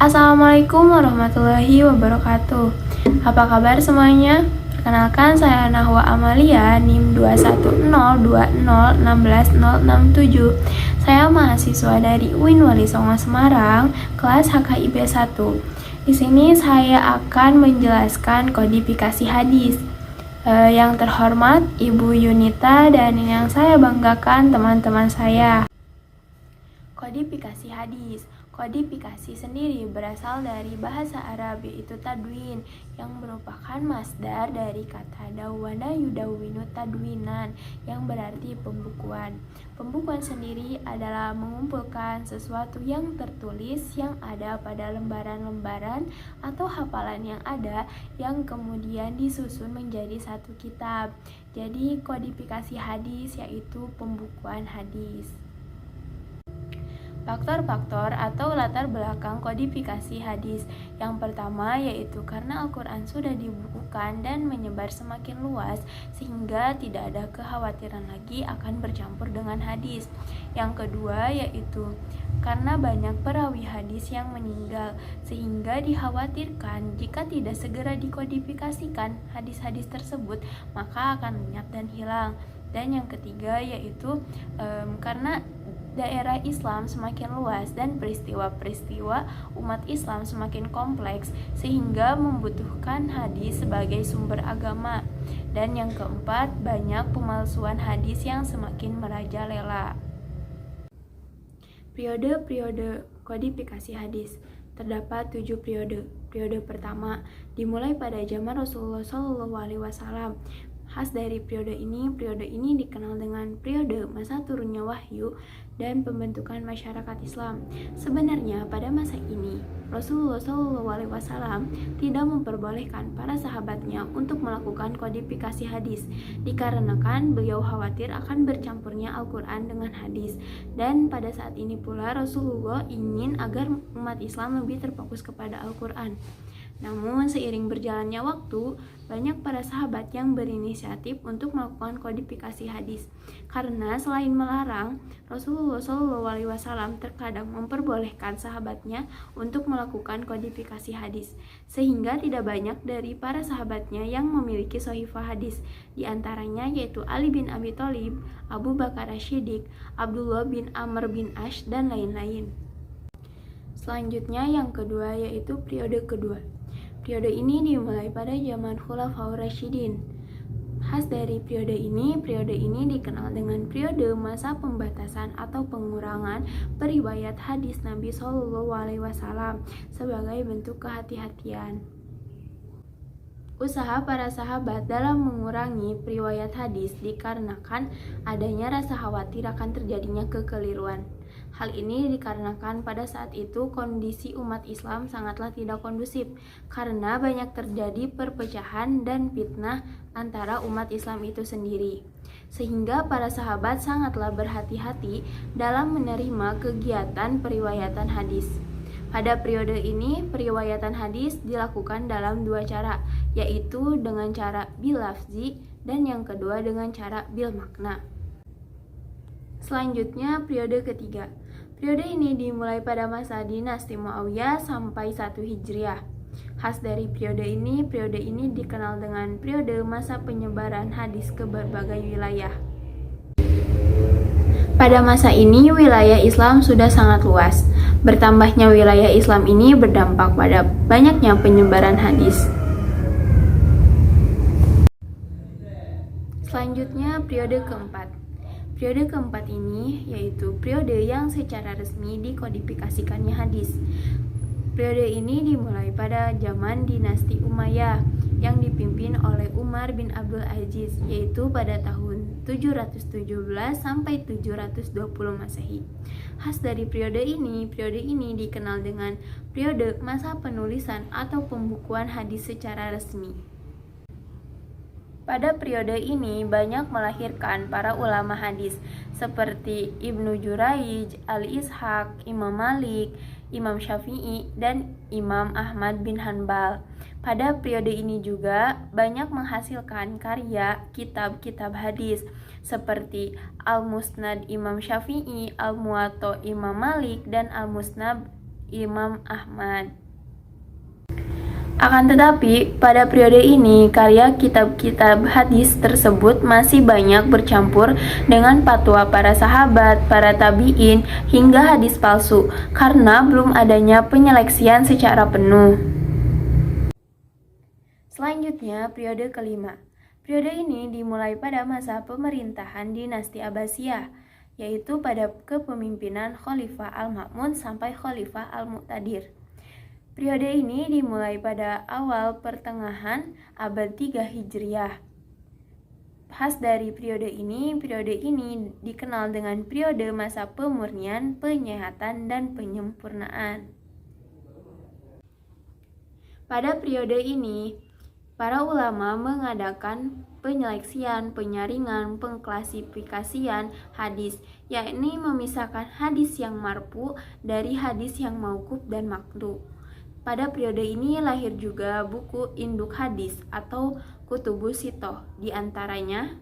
Assalamualaikum warahmatullahi wabarakatuh. Apa kabar semuanya? Perkenalkan, saya Nahwa Amalia, NIM 21020160067. Saya mahasiswa dari UIN Wali Songo Semarang, kelas HKIP 1. Di sini saya akan menjelaskan kodifikasi hadis. Yang terhormat Ibu Yunita dan yang saya banggakan teman-teman saya. Kodifikasi hadis. Kodifikasi sendiri berasal dari bahasa Arab, yaitu tadwin, yang merupakan masdar dari kata dawana yudawwinu tadwinan, yang berarti pembukuan. Pembukuan sendiri adalah mengumpulkan sesuatu yang tertulis yang ada pada lembaran-lembaran atau hafalan yang ada, yang kemudian disusun menjadi satu kitab. Jadi kodifikasi hadis yaitu pembukuan hadis. Faktor-faktor atau latar belakang kodifikasi hadis. Yang pertama yaitu karena Al-Quran sudah dibukukan dan menyebar semakin luas sehingga tidak ada kekhawatiran lagi akan bercampur dengan hadis. Yang kedua yaitu karena banyak perawi hadis yang meninggal sehingga dikhawatirkan jika tidak segera dikodifikasikan hadis-hadis tersebut maka akan lenyap dan hilang. Dan yang ketiga yaitu karena daerah Islam semakin luas dan peristiwa-peristiwa umat Islam semakin kompleks sehingga membutuhkan hadis sebagai sumber agama. Dan yang keempat, banyak pemalsuan hadis yang semakin merajalela. Periode-periode kodifikasi hadis. Terdapat 7 periode. Periode pertama dimulai pada zaman Rasulullah SAW. Khas dari periode ini dikenal dengan periode masa turunnya wahyu dan pembentukan masyarakat Islam. Sebenarnya pada masa ini Rasulullah SAW tidak memperbolehkan para sahabatnya untuk melakukan kodifikasi hadis dikarenakan beliau khawatir akan bercampurnya Al-Quran dengan hadis. Dan pada saat ini pula Rasulullah ingin agar umat Islam lebih terfokus kepada Al-Quran. Namun seiring berjalannya waktu, banyak para sahabat yang berinisiatif untuk melakukan kodifikasi hadis. Karena selain melarang, Rasulullah SAW terkadang memperbolehkan sahabatnya untuk melakukan kodifikasi hadis, sehingga tidak banyak dari para sahabatnya yang memiliki shahifah hadis. Di antaranya yaitu Ali bin Abi Thalib, Abu Bakar As-Siddiq, Abdullah bin Amr bin Ash, dan lain-lain. Selanjutnya yang kedua yaitu periode kedua. Periode ini dimulai pada zaman Khulafaur Rasyidin. Khas dari periode ini dikenal dengan periode masa pembatasan atau pengurangan periwayat hadis Nabi SAW sebagai bentuk kehati-hatian. Usaha para sahabat dalam mengurangi periwayat hadis dikarenakan adanya rasa khawatir akan terjadinya kekeliruan. Hal ini dikarenakan pada saat itu kondisi umat Islam sangatlah tidak kondusif karena banyak terjadi perpecahan dan fitnah antara umat Islam itu sendiri. Sehingga para sahabat sangatlah berhati-hati dalam menerima kegiatan periwayatan hadis. Pada periode ini, periwayatan hadis dilakukan dalam dua cara, yaitu dengan cara bil-lafzi dan yang kedua dengan cara bil-makna. Selanjutnya, periode ketiga. Periode ini dimulai pada masa dinasti Muawiyah sampai 1 Hijriah. Khas dari periode ini dikenal dengan periode masa penyebaran hadis ke berbagai wilayah. Pada masa ini, wilayah Islam sudah sangat luas. Bertambahnya wilayah Islam ini berdampak pada banyaknya penyebaran hadis. Selanjutnya, periode keempat. Periode keempat ini yaitu periode yang secara resmi dikodifikasikannya hadis. Periode ini dimulai pada zaman dinasti Umayyah yang dipimpin oleh Umar bin Abdul Aziz, yaitu pada tahun 717 sampai 720 Masehi. Khas dari periode ini dikenal dengan periode masa penulisan atau pembukuan hadis secara resmi. Pada periode ini banyak melahirkan para ulama hadis seperti Ibnu Jurayj, Al-Ishaq, Imam Malik, Imam Syafi'i, dan Imam Ahmad bin Hanbal. Pada periode ini juga banyak menghasilkan karya kitab-kitab hadis seperti Al-Musnad Imam Syafi'i, Al-Muwatta Imam Malik, dan Al-Musnad Imam Ahmad. Akan tetapi, pada periode ini, karya kitab-kitab hadis tersebut masih banyak bercampur dengan fatwa para sahabat, para tabi'in, hingga hadis palsu, karena belum adanya penyeleksian secara penuh. Selanjutnya, periode kelima. Periode ini dimulai pada masa pemerintahan dinasti Abbasiyah, yaitu pada kepemimpinan Khalifah Al-Ma'mun sampai Khalifah Al-Muqtadir. Periode ini dimulai pada awal pertengahan abad 3 Hijriah. Khas dari periode ini dikenal dengan periode masa pemurnian, penyehatan, dan penyempurnaan. Pada periode ini, para ulama mengadakan penyeleksian, penyaringan, pengklasifikasian hadis, yakni memisahkan hadis yang marfu dari hadis yang mauquf dan maqtu. Pada periode ini lahir juga buku induk hadis atau kutubus sitoh. Di antaranya,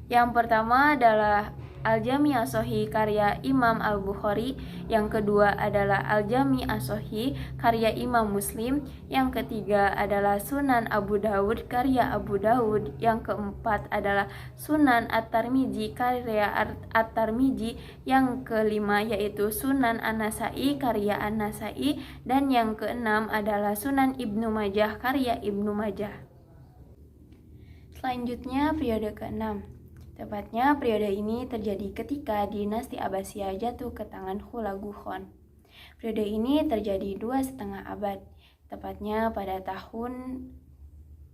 yang pertama adalah Al-Jami' As-Shahih karya Imam Al-Bukhari, yang kedua adalah Al-Jami' As-Shahih karya Imam Muslim, yang ketiga adalah Sunan Abu Dawud karya Abu Dawud, yang keempat adalah Sunan At-Tirmidzi karya At-Tirmidzi, yang kelima yaitu Sunan An-Nasa'i karya An-Nasa'i, dan yang keenam adalah Sunan Ibnu Majah karya Ibnu Majah. Selanjutnya periode ke-6. Tepatnya periode ini terjadi ketika dinasti Abbasiyah jatuh ke tangan Hulagu Khan. Periode ini terjadi 2,5 abad, tepatnya pada tahun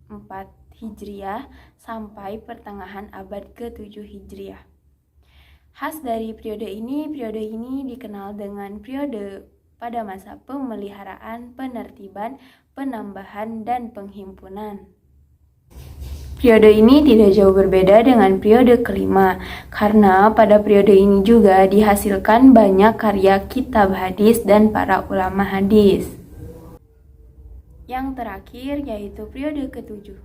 4 Hijriah sampai pertengahan abad ke-7 Hijriah. Khas dari periode ini dikenal dengan periode pada masa pemeliharaan, penertiban, penambahan, dan penghimpunan. Periode ini tidak jauh berbeda dengan periode kelima, karena pada periode ini juga dihasilkan banyak karya kitab hadis dan para ulama hadis. Yang terakhir yaitu periode ke-7.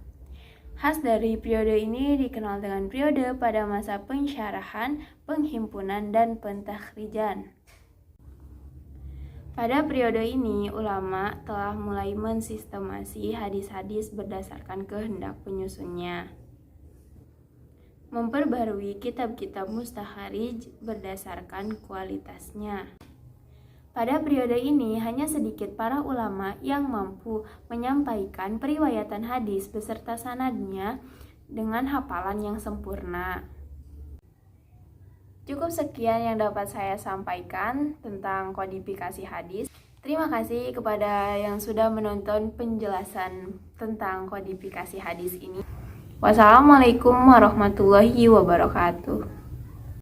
Khas dari periode ini dikenal dengan periode pada masa pensyarahan, penghimpunan, dan pentakhrijan. Pada periode ini, ulama telah mulai mensistemasi hadis-hadis berdasarkan kehendak penyusunnya, memperbarui kitab-kitab mustakharij berdasarkan kualitasnya. Pada periode ini, hanya sedikit para ulama yang mampu menyampaikan periwayatan hadis beserta sanadnya dengan hafalan yang sempurna. Cukup sekian yang dapat saya sampaikan tentang kodifikasi hadis. Terima kasih kepada yang sudah menonton penjelasan tentang kodifikasi hadis ini. Wassalamualaikum warahmatullahi wabarakatuh.